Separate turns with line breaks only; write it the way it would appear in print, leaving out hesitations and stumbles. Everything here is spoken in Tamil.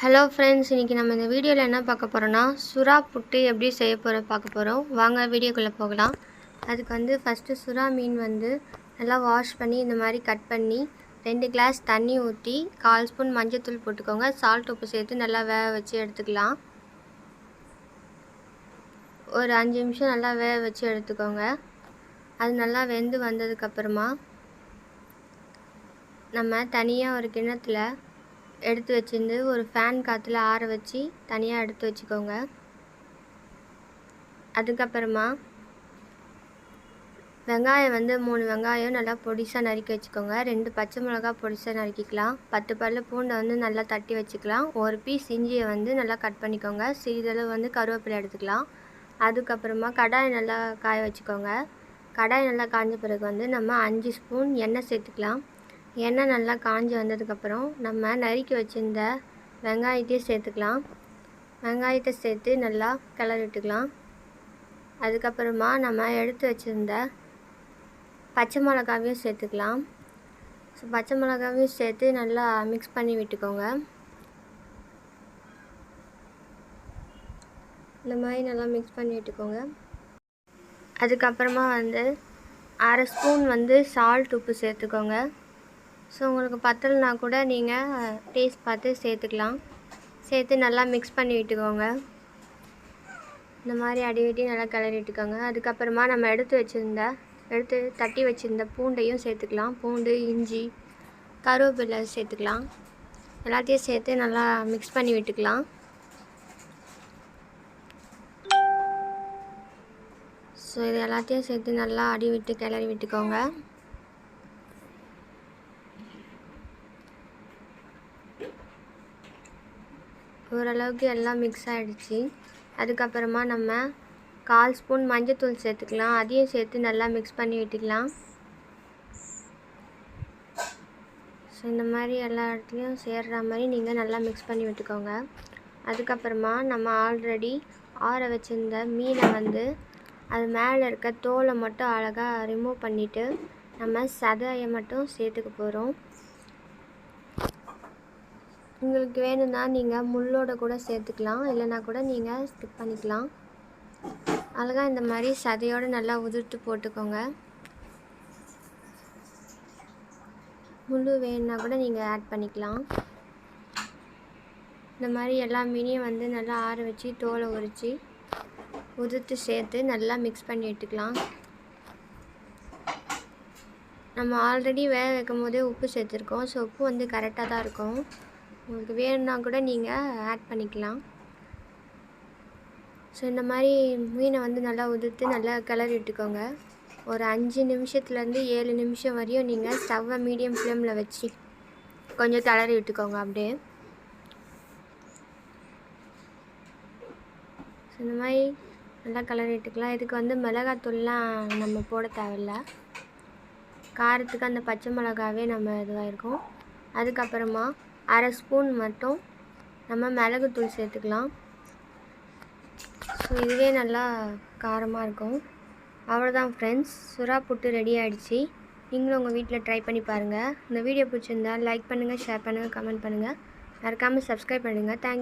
ஹலோ ஃப்ரெண்ட்ஸ், இன்றைக்கி நம்ம இந்த வீடியோவில் என்ன பார்க்க போகிறோன்னா சுறா புட்டு எப்படி செய்ய பார்க்க போகிறோம். வாங்க வீடியோக்குள்ளே போகலாம். அதுக்கு வந்து ஃபஸ்ட்டு சுறா மீன் வந்து நல்லா வாஷ் பண்ணி இந்த மாதிரி கட் பண்ணி 2 கிளாஸ் தண்ணி ஊற்றி 1/4 ஸ்பூன் மஞ்சள்தூள் போட்டுக்கோங்க. சால்ட் உப்பு சேர்த்து நல்லா வேக வச்சு எடுத்துக்கலாம். ஒரு 5 நிமிஷம் நல்லா வேக வச்சு எடுத்துக்கோங்க. அது நல்லா வெந்து வந்ததுக்கப்புறமா நம்ம தனியாக ஒரு கிண்ணத்தில் எடுத்து வச்சிருந்து ஒரு ஃபேன் காற்றுல ஆற வச்சு தனியாக எடுத்து வச்சுக்கோங்க. அதுக்கப்புறமா வெங்காயம் வந்து 3 வெங்காயம் நல்லா பொடிசாக நறுக்கி வச்சுக்கோங்க. 2 பச்சை மிளகா பொடிசாக நறுக்கிக்கலாம். 10 பல் பூண்டை வந்து நல்லா தட்டி வச்சுக்கலாம். ஒரு பீஸ் இஞ்சியை வந்து நல்லா கட் பண்ணிக்கோங்க. சிறிதளவு வந்து கருவேப்பிலை எடுத்துக்கலாம். அதுக்கப்புறமா கடாய் நல்லா காய வச்சுக்கோங்க. கடாய் நல்லா காய்ஞ்ச பிறகு வந்து நம்ம 5 ஸ்பூன் எண்ணெய் சேர்த்துக்கலாம். எண்ணெய் நல்லா காஞ்சி வந்ததுக்கப்புறம் நம்ம நறுக்கி வச்சுருந்த வெங்காயத்தையும் சேர்த்துக்கலாம். வெங்காயத்தை சேர்த்து நல்லா கிளறி விட்டுக்கலாம். அதுக்கப்புறமா நம்ம எடுத்து வச்சுருந்த பச்சை மிளகாவையும் சேர்த்துக்கலாம். பச்சை மிளகாவையும் சேர்த்து நல்லா மிக்ஸ் பண்ணி விட்டுக்கோங்க. இந்த மாதிரி நல்லா மிக்ஸ் பண்ணி விட்டுக்கோங்க. அதுக்கப்புறமா வந்து 1/2 ஸ்பூன் வந்து சால்ட் உப்பு சேர்த்துக்கோங்க. ஸோ உங்களுக்கு பத்தலைனா கூட நீங்கள் டேஸ்ட் பார்த்து சேர்த்துக்கலாம். சேர்த்து நல்லா மிக்ஸ் பண்ணி விட்டுக்கோங்க. இந்த மாதிரி அடிவட்டி நல்லா கிளறி விட்டுக்கோங்க. அதுக்கப்புறமா நம்ம எடுத்து தட்டி வச்சுருந்த பூண்டையும் சேர்த்துக்கலாம். பூண்டு, இஞ்சி, கருவேப்பிலை சேர்த்துக்கலாம். எல்லாத்தையும் சேர்த்து நல்லா மிக்ஸ் பண்ணி விட்டுக்கலாம். ஸோ இது எல்லாத்தையும் சேர்த்து நல்லா அடி விட்டு கிளறி விட்டுக்கோங்க. ஓரளவுக்கு எல்லாம் மிக்ஸ் ஆகிடுச்சு. அதுக்கப்புறமா நம்ம 1/4 ஸ்பூன் மஞ்சள்தூள் சேர்த்துக்கலாம். அதையும் சேர்த்து நல்லா மிக்ஸ் பண்ணி விட்டுக்கலாம். ஸோ இந்த மாதிரி எல்லா இடத்துலையும் சேர்கிற மாதிரி நீங்கள் நல்லா மிக்ஸ் பண்ணி விட்டுக்கோங்க. அதுக்கப்புறமா நம்ம ஆல்ரெடி ஆற வச்சுருந்த மீனை வந்து அது மேலே இருக்க தோலை மட்டும் அழகாக ரிமூவ் பண்ணிவிட்டு நம்ம சதையை மட்டும் சேர்த்துக்க போகிறோம். உங்களுக்கு வேணும்னா நீங்கள் முள்ளோட கூட சேர்த்துக்கலாம், இல்லைனா கூட நீங்கள் ஸ்கிப் பண்ணிக்கலாம். அழகாக இந்த மாதிரி சதையோடு நல்லா உதிர்த்து போட்டுக்கோங்க. முள் வேணும்னா கூட நீங்கள் ஆட் பண்ணிக்கலாம். இந்த மாதிரி எல்லா மீனையும் வந்து நல்லா ஆற வச்சு தோலை உரித்து உதிர்த்து சேர்த்து நல்லா மிக்ஸ் பண்ணி விட்டுக்கலாம். நம்ம ஆல்ரெடி வேக வைக்கும் போதே உப்பு சேர்த்துருக்கோம். ஸோ உப்பு வந்து கரெக்டாக தான் இருக்கும். உங்களுக்கு வேணும்னா கூட நீங்கள் ஆட் பண்ணிக்கலாம். ஸோ இந்த மாதிரி மீனை வந்து நல்லா உதிர்த்து நல்லா கிளறி விட்டுக்கோங்க. ஒரு 5 நிமிஷத்துலேருந்து 7 நிமிஷம் வரையும் நீங்கள் ஸ்டவ்வை மீடியம் ஃப்ளேமில் வச்சு கொஞ்சம் கிளறி விட்டுக்கோங்க. அப்படியே ஸோ இந்த மாதிரி நல்லா கிளறி விட்டுக்கலாம். இதுக்கு வந்து மிளகாத்தூள்லாம் நம்ம போட தேவையில்லை. காரத்துக்கு அந்த பச்சை மிளகாவே நம்ம இதுவாக இருக்கும். அதுக்கப்புறமா 1/2 ஸ்பூன் மட்டும் நம்ம மிளகுத்தூள் சேர்த்துக்கலாம். ஸோ இதுவே நல்லா காரமாக இருக்கும். அவ்வளோதான் ஃப்ரெண்ட்ஸ், சுறா புட்டு ரெடி ஆகிடுச்சு. நீங்களும் உங்கள் வீட்டில் ட்ரை பண்ணி பாருங்கள். இந்த வீடியோ பிடிச்சிருந்தா லைக் பண்ணுங்கள், ஷேர் பண்ணுங்கள், கமெண்ட் பண்ணுங்கள். மறக்காமல் சப்ஸ்கிரைப் பண்ணுங்கள். தேங்க்யூ.